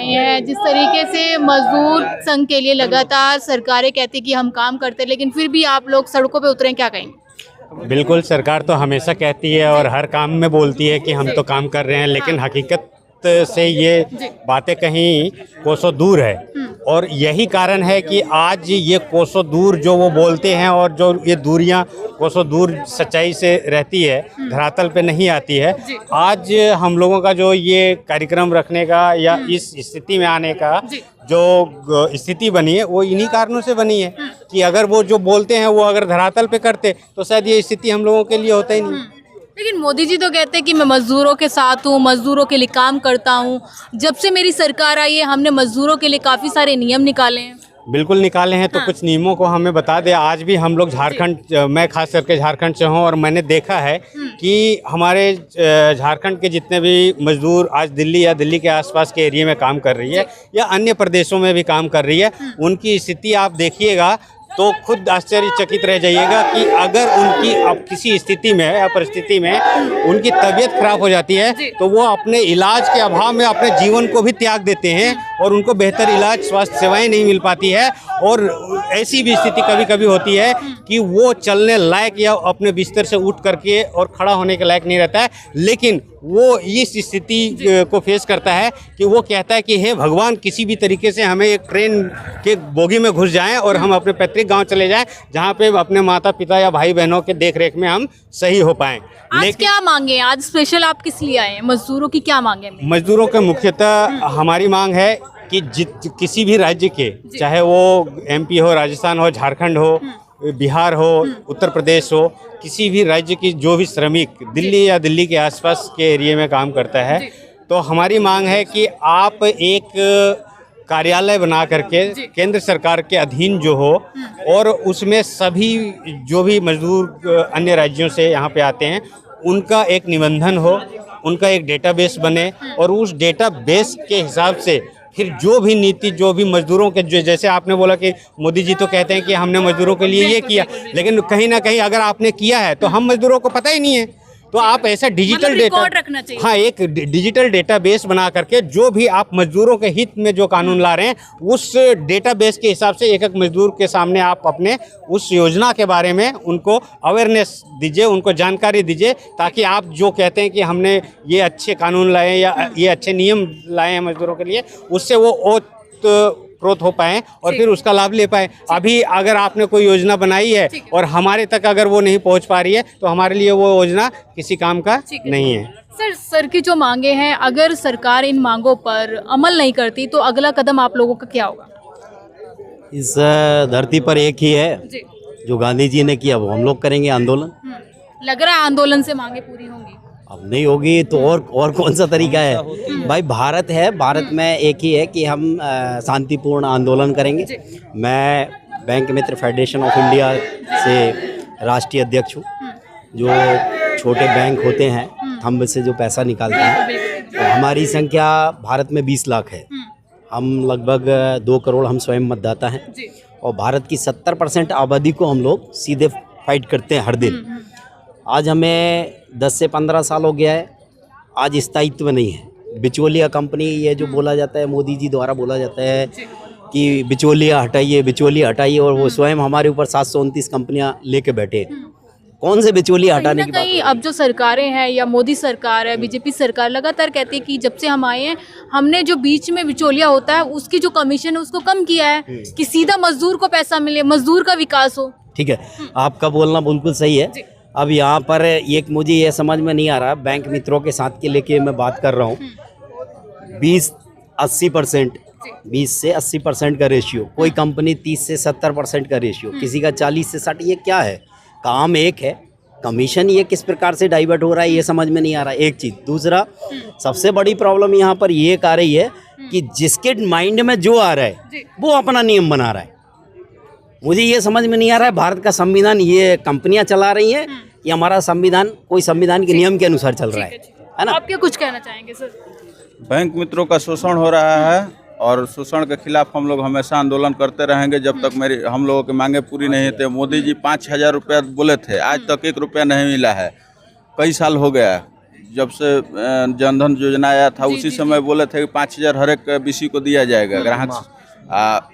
आए हैं, जिस तरीके से मजदूर संघ के लिए लगातार सरकारें कहती कि हम काम करते हैं, लेकिन फिर भी आप लोग सड़कों पे उतरे, क्या कहेंगे? बिल्कुल, सरकार तो हमेशा कहती है और हर काम में बोलती है कि हम तो काम कर रहे हैं, लेकिन हकीकत से ये बातें कहीं कोसों दूर है। और यही कारण है कि आज ये कोसों दूर जो वो बोलते हैं और जो ये दूरियां कोसों दूर सच्चाई से रहती है, धरातल पे नहीं आती है। आज हम लोगों का जो ये कार्यक्रम रखने का या इस स्थिति में आने का जो स्थिति बनी है, वो इन्हीं कारणों से बनी है कि अगर वो जो बोलते हैं वो अगर धरातल पे करते तो शायद ये स्थिति हम लोगों के लिए होता ही नहीं। लेकिन मोदी जी तो कहते हैं कि मैं मजदूरों के साथ हूँ, मजदूरों के लिए काम करता हूँ। जब से मेरी सरकार आई है, हमने मजदूरों के लिए काफ़ी सारे नियम निकाले हैं। बिल्कुल निकाले हैं, तो कुछ नियमों को हमें बता दें। आज भी हम लोग झारखंड, मैं खास करके झारखंड से हूँ और मैंने देखा है कि हमारे झारखंड के जितने भी मजदूर आज दिल्ली या दिल्ली के आसपास के एरिया में काम कर रही है या अन्य प्रदेशों में भी काम कर रही है, उनकी स्थिति आप देखिएगा तो खुद आश्चर्यचकित रह जाइएगा कि अगर उनकी अब किसी स्थिति में या परिस्थिति में उनकी तबीयत खराब हो जाती है तो वो अपने इलाज के अभाव में अपने जीवन को भी त्याग देते हैं और उनको बेहतर इलाज, स्वास्थ्य सेवाएं नहीं मिल पाती है। और ऐसी भी स्थिति कभी कभी होती है कि वो चलने लायक या अपने बिस्तर से उठ करके और खड़ा होने के लायक नहीं रहता है, लेकिन वो इस स्थिति को फेस करता है कि वो कहता है कि हे भगवान, किसी भी तरीके से हमें एक ट्रेन के बोगी में घुस जाएं और हम अपने पैतृक गांव चले जाएं, जहां पे अपने माता पिता या भाई बहनों के देखरेख में हम सही हो पाएं। आज क्या मांगे? आज स्पेशल आप किस लिए आए हैं? मजदूरों की क्या मांगे? मजदूरों के मुख्यतः हमारी मांग है कि किसी भी राज्य के, चाहे वो MP हो, राजस्थान हो, झारखंड हो, बिहार हो, उत्तर प्रदेश हो, किसी भी राज्य की जो भी श्रमिक दिल्ली या दिल्ली के आसपास के एरिया में काम करता है, तो हमारी मांग है कि आप एक कार्यालय बना करके केंद्र सरकार के अधीन जो हो और उसमें सभी जो भी मजदूर अन्य राज्यों से यहाँ पे आते हैं उनका एक निबंधन हो, उनका एक डेटाबेस बने और उस डेटाबेस के हिसाब से फिर जो भी नीति, जो भी मजदूरों के, जो जैसे आपने बोला कि मोदी जी तो कहते हैं कि हमने मजदूरों के लिए ये किया, लेकिन कहीं ना कहीं अगर आपने किया है तो हम मजदूरों को पता ही नहीं है। तो आप ऐसा डिजिटल डेटा रखना चाहिए। हाँ, एक डिजिटल डेटाबेस बना करके जो भी आप मजदूरों के हित में जो कानून ला रहे हैं उस डेटाबेस के हिसाब से एक एक मजदूर के सामने आप अपने उस योजना के बारे में उनको अवेयरनेस दीजिए, उनको जानकारी दीजिए, ताकि आप जो कहते हैं कि हमने ये अच्छे कानून लाए या ये अच्छे नियम लाए हैं मजदूरों के लिए, उससे वो ओतप्रोत हो पाए और फिर उसका लाभ ले पाए। अभी अगर आपने कोई योजना बनाई है और हमारे तक अगर वो नहीं पहुंच पा रही है तो हमारे लिए वो योजना किसी काम का नहीं है। सर की जो मांगे हैं, अगर सरकार इन मांगों पर अमल नहीं करती तो अगला कदम आप लोगों का क्या होगा? इस धरती पर एक ही है, जो गांधी जी ने किया वो हम लोग करेंगे, आंदोलन। लग रहा है आंदोलन से मांगे पूरी होंगी? अब नहीं होगी तो और कौन सा तरीका है भाई? भारत है, भारत में एक ही है कि हम शांतिपूर्ण आंदोलन करेंगे। मैं bank Mitra federation of India से राष्ट्रीय अध्यक्ष हूँ। जो छोटे बैंक होते हैं, थंब से जो पैसा निकालते हैं, तो हमारी संख्या भारत में 20 लाख है। हम लगभग 2 करोड़ हम स्वयं मतदाता हैं और भारत की 70% आबादी को हम लोग सीधे फाइट करते हैं हर दिन। आज हमें 10 से 15 साल हो गया है, आज स्थायित्व नहीं है। बिचौलिया कंपनी, ये जो बोला जाता है, मोदी जी द्वारा बोला जाता है कि बिचौलिया हटाइए, बिचौलिया हटाइए, और वो स्वयं हमारे ऊपर 729 कंपनियां लेके बैठे। कौन से बिचौलिया हटाने की बात? अब जो सरकारें हैं या मोदी सरकार है, बीजेपी सरकार लगातार कहती है कि जब से हम आए हैं हमने जो बीच में बिचौलिया होता है उसकी जो कमीशन है उसको कम किया है कि सीधा मजदूर को पैसा मिले, मजदूर का विकास हो। ठीक है, आपका बोलना बिल्कुल सही है। अब यहाँ पर एक मुझे ये समझ में नहीं आ रहा, बैंक मित्रों के साथ के लेके मैं बात कर रहा हूँ, 20-80%, 20 से 80% का रेशियो, कोई कंपनी 30 से 70% का रेशियो, किसी का 40 से 60, ये क्या है? काम एक है, कमीशन ये किस प्रकार से डाइवर्ट हो रहा है ये समझ में नहीं आ रहा। एक चीज़, दूसरा सबसे बड़ी प्रॉब्लम यहाँ पर ये आ रही है कि जिसके माइंड में जो आ रहा है वो अपना नियम बना रहा है। मुझे ये समझ में नहीं आ रहा है, भारत का संविधान ये कंपनियां चला रही हैं या हमारा संविधान कोई संविधान के नियम के अनुसार चल रहा है ना? आप क्या कुछ कहना चाहेंगे सर? बैंक मित्रों का शोषण हो रहा है और शोषण के खिलाफ हम लोग हमेशा आंदोलन करते रहेंगे जब तक हम लोगों की मांगे पूरी नहीं होती। मोदी जी 5,000 रुपया बोले थे, आज तक 1 रुपया नहीं मिला है। कई साल हो गया, जब से जनधन योजना आया था जी, उसी जी, समय बोले थे कि 5,000 हर एक बीसी को दिया जाएगा ग्राहक से।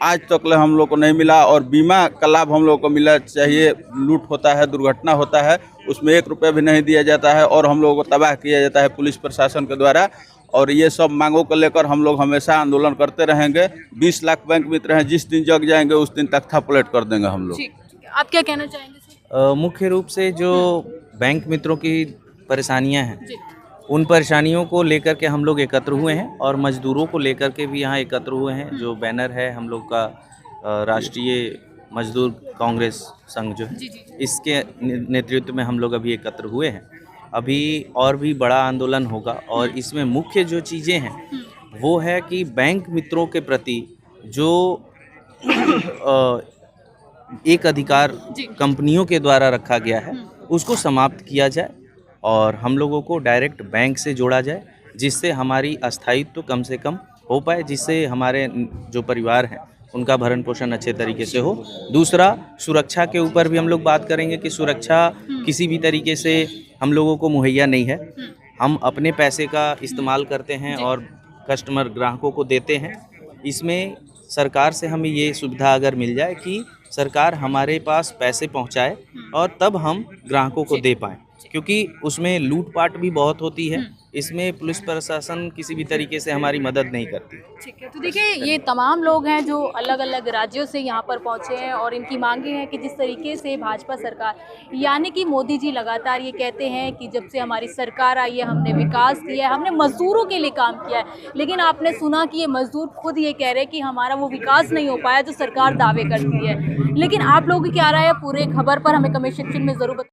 आज तक ले हम लोग को नहीं मिला, और बीमा का लाभ हम लोग को मिला चाहिए। लूट होता है, दुर्घटना होता है, उसमें 1 रुपया भी नहीं दिया जाता है और हम लोगों को तबाह किया जाता है पुलिस प्रशासन के द्वारा। और ये सब मांगों को लेकर हम लोग हमेशा आंदोलन करते रहेंगे। 20 लाख बैंक मित्र हैं, जिस दिन जग जाएंगे उस दिन तख्ता पलट कर देंगे हम लोग। ठीक है। आप क्या कहना चाहेंगे सर? मुख्य रूप से जो बैंक मित्रों की परेशानियां हैं, जी उन परेशानियों को लेकर के हम लोग एकत्र हुए हैं और मजदूरों को लेकर के भी यहाँ एकत्र हुए हैं। जो बैनर है हम लोग का राष्ट्रीय मजदूर कांग्रेस संघ जो है, जी जी इसके नेतृत्व में हम लोग अभी एकत्र हुए हैं। अभी और भी बड़ा आंदोलन होगा और इसमें मुख्य जो चीज़ें हैं वो है कि बैंक मित्रों के प्रति जो एक अधिकार जी। कंपनियों के द्वारा रखा गया है उसको समाप्त किया जाए और हम लोगों को डायरेक्ट बैंक से जोड़ा जाए, जिससे हमारी अस्थायित्व कम से कम हो पाए, जिससे हमारे जो परिवार हैं उनका भरण पोषण अच्छे तरीके से हो। दूसरा, सुरक्षा के ऊपर भी हम लोग बात करेंगे कि सुरक्षा किसी भी तरीके से हम लोगों को मुहैया नहीं है। हम अपने पैसे का इस्तेमाल करते हैं और कस्टमर ग्राहकों को देते हैं। इसमें सरकार से हमें ये सुविधा अगर मिल जाए कि सरकार हमारे पास पैसे पहुंचाए और तब हम ग्राहकों को दे पाएँ, क्योंकि उसमें लूटपाट भी बहुत होती है। इसमें पुलिस प्रशासन किसी भी तरीके से हमारी मदद नहीं करती। ठीक है। तो देखिए, ये तमाम लोग हैं जो अलग अलग राज्यों से यहाँ पर पहुँचे हैं और इनकी मांगे हैं कि जिस तरीके से भाजपा सरकार यानी कि मोदी जी लगातार ये कहते हैं कि जब से हमारी सरकार आई है हमने विकास किया है, हमने मजदूरों के लिए काम किया है। लेकिन आपने सुना कि ये मजदूर खुद ये कह रहे हैं कि हमारा वो विकास नहीं हो पाया जो सरकार दावे करती है। लेकिन आप लोगों की क्या राय है पूरे खबर पर, हमें कमेंट सेक्शन में ज़रूर